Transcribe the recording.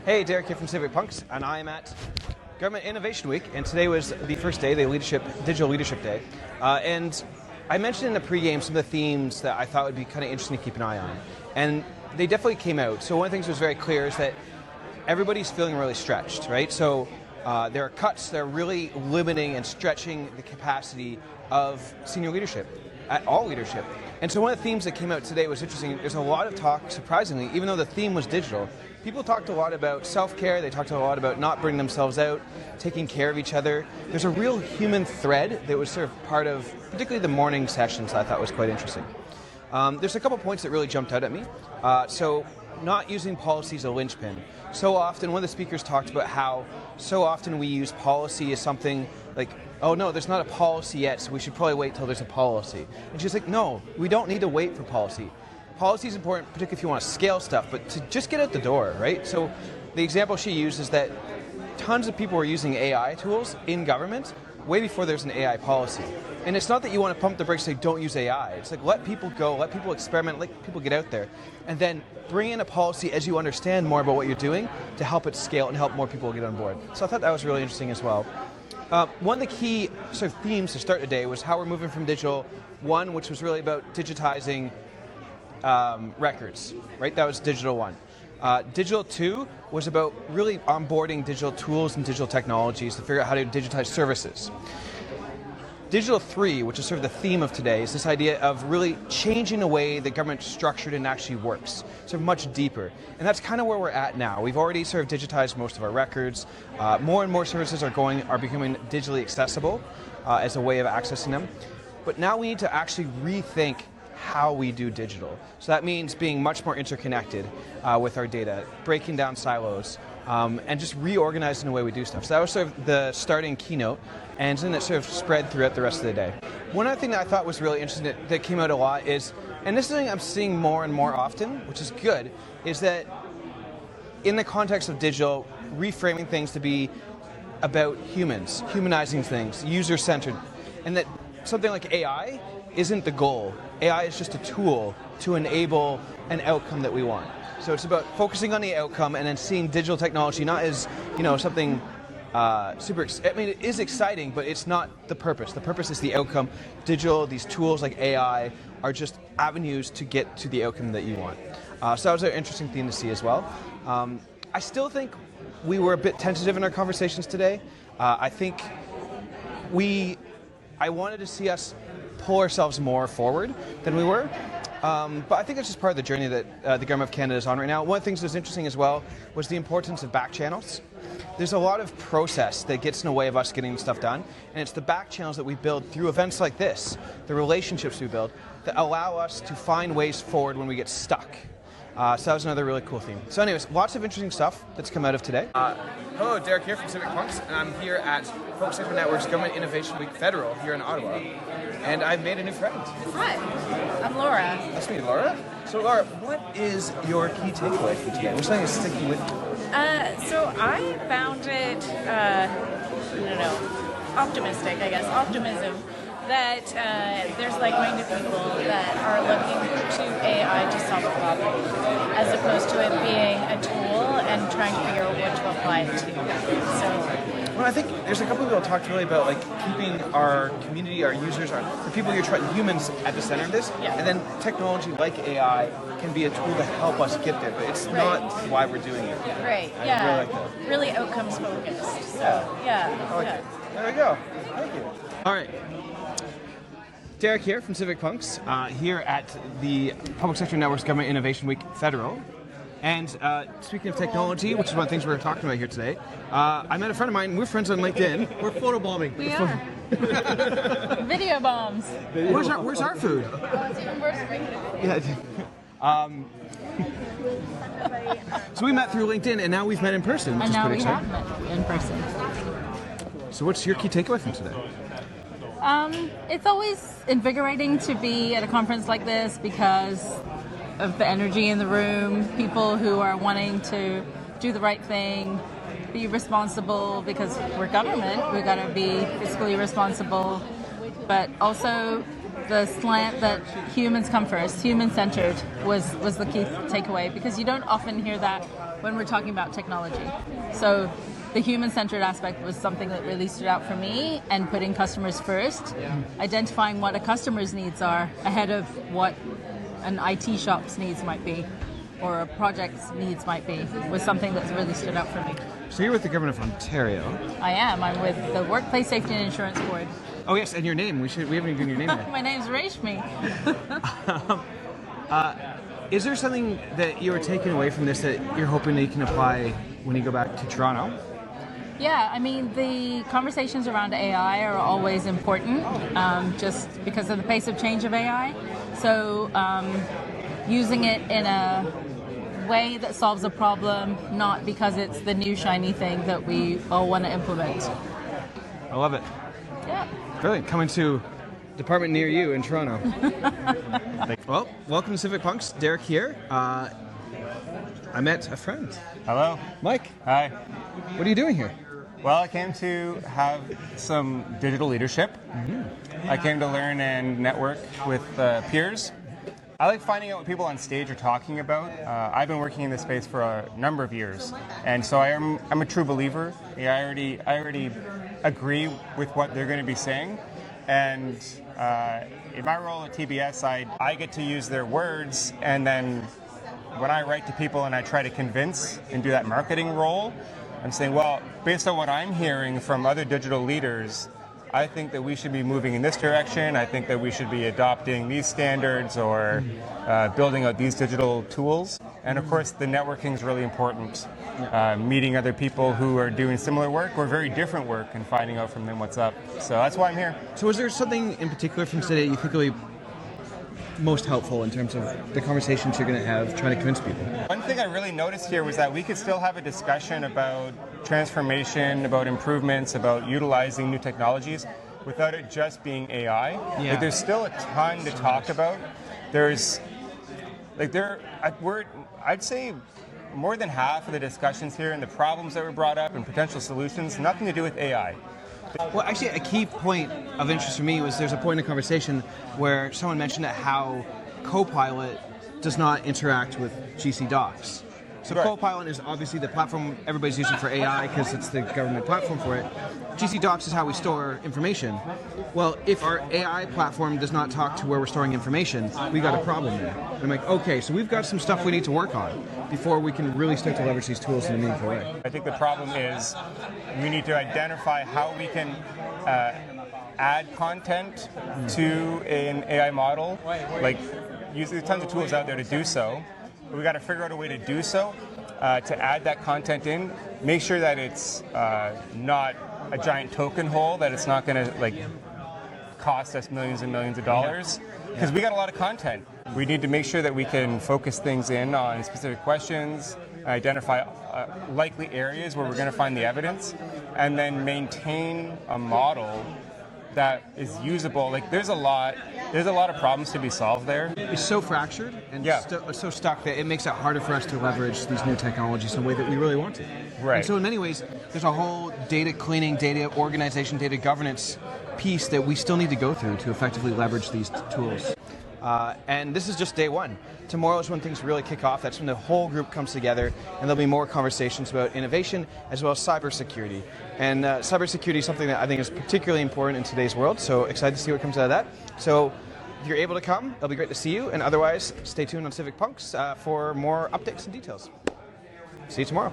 Hey, Derek here from Civic Punks, and I'm at Government Innovation Week, and today was the first day, the Digital Leadership Day. And I mentioned in the pregame some of the themes that I thought would be kind of interesting to keep an eye on. And they definitely came out. So one of the things that was very clear is that everybody's feeling really stretched, right? So there are cuts that are really limiting and stretching the capacity of senior leadership, at all leadership. And so one of the themes that came out today was interesting. There's a lot of talk, surprisingly, even though the theme was digital, people talked a lot about self-care, they talked a lot about not burning themselves out, taking care of each other. There's a real human thread that was sort of part of, particularly the morning sessions, I thought was quite interesting. There's a couple points that really jumped out at me. So not using policy as a linchpin. So often, one of the speakers talked about how so often we use policy as something like, oh no, there's not a policy yet, so we should probably wait till there's a policy. And she's like, no, we don't need to wait for policy. Policy is important, particularly if you want to scale stuff, but to just get out the door, right? So the example she used is that tons of people were using AI tools in government way before there's an AI policy. And it's not that you want to pump the brakes and say, don't use AI. It's like, let people go, let people experiment, let people get out there. And then bring in a policy as you understand more about what you're doing to help it scale and help more people get on board. So I thought that was really interesting as well. One of the key sort of themes to start today was how we're moving from digital one, which was really about digitizing records, right? That was digital one. Digital 2 was about really onboarding digital tools and digital technologies to figure out how to digitize services. Digital 3, which is sort of the theme of today, is this idea of really changing the way the government is structured and actually works, sort of much deeper. And that's kind of where we're at now. We've already sort of digitized most of our records. More and more services are becoming digitally accessible as a way of accessing them. But now we need to actually rethink how we do digital. So that means being much more interconnected with our data, breaking down silos, and just reorganizing the way we do stuff. So that was sort of the starting keynote, and then it sort of spread throughout the rest of the day. One other thing that I thought was really interesting that came out a lot is, and this is something I'm seeing more and more often, which is good, is that in the context of digital, reframing things to be about humans, humanizing things, user-centered, and that something like AI isn't the goal. AI is just a tool to enable an outcome that we want. So it's about focusing on the outcome and then seeing digital technology not as, something it is exciting, but it's not the purpose. The purpose is the outcome. Digital, these tools like AI are just avenues to get to the outcome that you want. So that was an interesting theme to see as well. I still think we were a bit tentative in our conversations today. I think I wanted to see us pull ourselves more forward than we were. But I think that's just part of the journey that the Government of Canada is on right now. One of the things that was interesting as well was the importance of back channels. There's a lot of process that gets in the way of us getting stuff done, and it's the back channels that we build through events like this, the relationships we build, that allow us to find ways forward when we get stuck. So that was another really cool theme. So anyways, lots of interesting stuff that's come out of today. Hello, Derek here from Civic Punks, and I'm here at Public Sector Network's Government Innovation Week Federal here in Ottawa. And I've made a new friend. Hi, I'm Laura. Nice to meet you, Laura. So Laura, what is your key takeaway from today? What's something that's sticking with you? So I found it, optimistic, I guess, optimism that there's going to people that are looking to AI to solve a problem, as opposed to it being a tool and trying to figure out what to apply it to. Well, I think there's a couple of people who talked really about keeping our community, our users, the people you're trying, humans at the center of this, yeah. And then technology like AI can be a tool to help us get there, but it's not why we're doing it. Right, I yeah. really like that. Really outcomes focused. So, yeah. I like it. There we go. Thank you. All right. Derek here from Civic Punks, here at the Public Sector Network's Government Innovation Week Federal. And speaking of technology, which is one of the things we're talking about here today, I met a friend of mine. We're friends on LinkedIn. We're photobombing. We are. Video bombs. Where's our food? Oh, it's even worse than regular video. Yeah. So we met through LinkedIn, and now we've met in person, which and is now pretty we exciting. have met in person. So what's your key takeaway from today? It's always invigorating to be at a conference like this because of the energy in the room, people who are wanting to do the right thing, be responsible because we're government, we've got to be fiscally responsible, but also the slant that humans come first, human-centered was the key takeaway, because you don't often hear that when we're talking about technology. So the human-centered aspect was something that really stood out for me, and putting customers first, identifying what a customer's needs are ahead of what an IT shop's needs might be or a project's needs might be, was something that's really stood out for me. So you're with the Government of Ontario. I am. I'm with the Workplace Safety and Insurance Board. Oh yes, and your name. We haven't even given your name yet. My name's Rashmi. Is there something that you were taking away from this that you're hoping that you can apply when you go back to Toronto? Yeah, I mean, the conversations around AI are always important, just because of the pace of change of AI. So using it in a way that solves a problem, not because it's the new shiny thing that we all want to implement. I love it. Yeah. Brilliant. Coming to department near you in Toronto. Well, welcome to Civic Punks. Derek here. I met a friend. Hello. Mike. Hi. What are you doing here? Well, I came to have some digital leadership. I came to learn and network with peers. I like finding out what people on stage are talking about. I've been working in this space for a number of years, and so I'm a true believer. I already agree with what they're going to be saying, and in my role at TBS, I get to use their words, and then when I write to people and I try to convince and do that marketing role, I'm saying, well, based on what I'm hearing from other digital leaders, I think that we should be moving in this direction. I think that we should be adopting these standards or building out these digital tools. And of course, the networking is really important. Meeting other people who are doing similar work or very different work and finding out from them what's up. So that's why I'm here. So is there something in particular from today you think will be most helpful in terms of the conversations you're going to have trying to convince people? One thing I really noticed here was that we could still have a discussion about transformation, about improvements, about utilizing new technologies without it just being AI. Yeah. Like, there's still a ton to talk about. I'd say more than half of the discussions here and the problems that were brought up and potential solutions, nothing to do with AI. Well, actually, a key point of interest for me was there's a point in the conversation where someone mentioned that how Copilot does not interact with GC Docs. So Right. Copilot is obviously the platform everybody's using for AI because it's the government platform for it. GC Docs is how we store information. Well, if our AI platform does not talk to where we're storing information, we got a problem there. I'm like, okay, so we've got some stuff we need to work on before we can really start to leverage these tools in a meaningful way. I think the problem is we need to identify how we can add content to an AI model. Like, there's tons of tools out there to do so. But we got to figure out a way to do so, to add that content in, make sure that it's not a giant token hole, that it's not going to cost us millions and millions of dollars, because we got a lot of content. We need to make sure that we can focus things in on specific questions, identify likely areas where we're going to find the evidence, and then maintain a model that is usable. Like, there's a lot of problems to be solved there. It's so fractured and so stuck that it makes it harder for us to leverage these new technologies in a way that we really want to. Right. And so in many ways, there's a whole data cleaning, data organization, data governance piece that we still need to go through to effectively leverage these tools. And this is just day one. Tomorrow is when things really kick off. That's when the whole group comes together, and there'll be more conversations about innovation as well as cybersecurity. And cybersecurity is something that I think is particularly important in today's world, so excited to see what comes out of that. So if you're able to come, it'll be great to see you, and otherwise, stay tuned on Civic Punks for more updates and details. See you tomorrow.